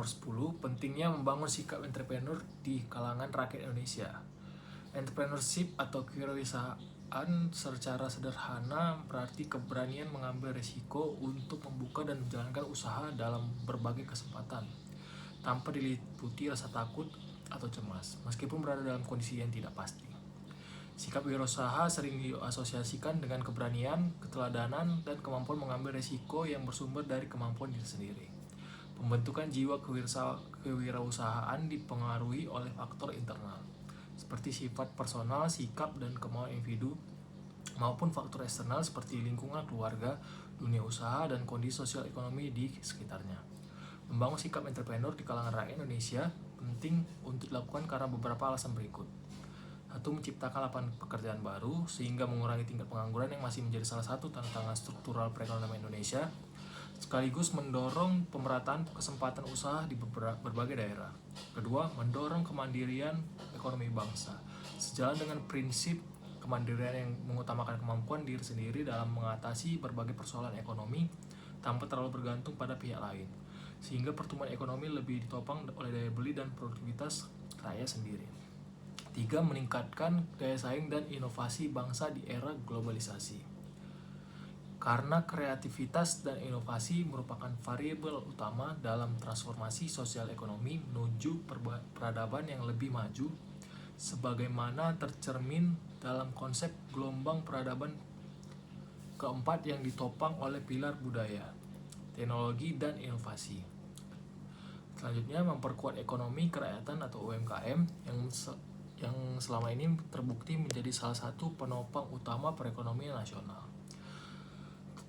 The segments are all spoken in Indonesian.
Nomor 10, pentingnya membangun sikap entrepreneur di kalangan rakyat Indonesia. Entrepreneurship atau kewirausahaan secara sederhana berarti keberanian mengambil risiko untuk membuka dan menjalankan usaha dalam berbagai kesempatan, tanpa diliputi rasa takut atau cemas, meskipun berada dalam kondisi yang tidak pasti. Sikap wirausaha sering diasosiasikan dengan keberanian, keteladanan, dan kemampuan mengambil risiko yang bersumber dari kemampuan diri sendiri. Pembentukan jiwa kewirausahaan dipengaruhi oleh faktor internal, seperti sifat personal, sikap, dan kemauan individu, maupun faktor eksternal seperti lingkungan keluarga, dunia usaha, dan kondisi sosial ekonomi di sekitarnya. Membangun sikap entrepreneur di kalangan rakyat Indonesia penting untuk dilakukan karena beberapa alasan berikut. Satu, menciptakan lapangan pekerjaan baru sehingga mengurangi tingkat pengangguran yang masih menjadi salah satu tantangan struktural perekonomian Indonesia, sekaligus mendorong pemerataan kesempatan usaha di berbagai daerah. Kedua, mendorong kemandirian ekonomi bangsa. Sejalan dengan prinsip kemandirian yang mengutamakan kemampuan diri sendiri dalam mengatasi berbagai persoalan ekonomi tanpa terlalu bergantung pada pihak lain, sehingga pertumbuhan ekonomi lebih ditopang oleh daya beli dan produktivitas rakyat sendiri. Tiga, meningkatkan daya saing dan inovasi bangsa di era globalisasi. Karena kreativitas dan inovasi merupakan variabel utama dalam transformasi sosial ekonomi menuju peradaban yang lebih maju, sebagaimana tercermin dalam konsep gelombang peradaban keempat yang ditopang oleh pilar budaya, teknologi, dan inovasi. Selanjutnya, memperkuat ekonomi kerakyatan atau UMKM yang selama ini terbukti menjadi salah satu penopang utama perekonomian nasional,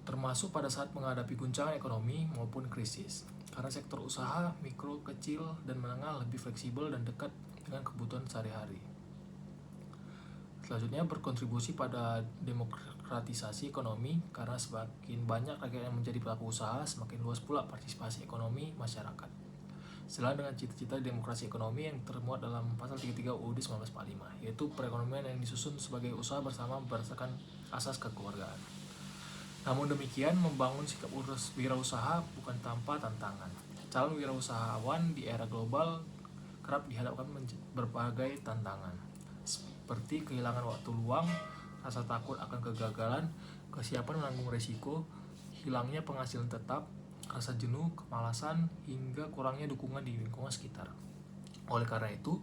termasuk pada saat menghadapi guncangan ekonomi maupun krisis, karena sektor usaha mikro, kecil, dan menengah lebih fleksibel dan dekat dengan kebutuhan sehari-hari. Selanjutnya, berkontribusi pada demokratisasi ekonomi, karena semakin banyak rakyat yang menjadi pelaku usaha, semakin luas pula partisipasi ekonomi masyarakat. Sejalan dengan cita-cita demokrasi ekonomi yang termuat dalam pasal 33 UUD 1945, yaitu perekonomian yang disusun sebagai usaha bersama berdasarkan asas kekeluargaan. Namun demikian, membangun sikap wirausaha bukan tanpa tantangan. Calon wirausahawan di era global kerap dihadapkan berbagai tantangan, seperti kehilangan waktu luang, rasa takut akan kegagalan, kesiapan menanggung risiko, hilangnya penghasilan tetap, rasa jenuh, kemalasan, hingga kurangnya dukungan di lingkungan sekitar. Oleh karena itu,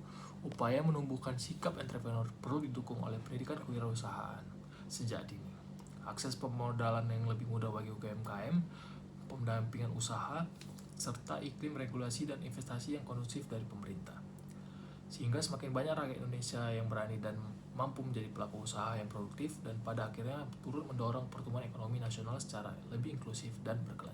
upaya menumbuhkan sikap entrepreneur perlu didukung oleh pendidikan kewirausahaan sejak dini, akses pemodalan yang lebih mudah bagi UMKM, pendampingan usaha, serta iklim regulasi dan investasi yang kondusif dari pemerintah. Sehingga semakin banyak rakyat Indonesia yang berani dan mampu menjadi pelaku usaha yang produktif dan pada akhirnya turut mendorong pertumbuhan ekonomi nasional secara lebih inklusif dan berkelanjutan.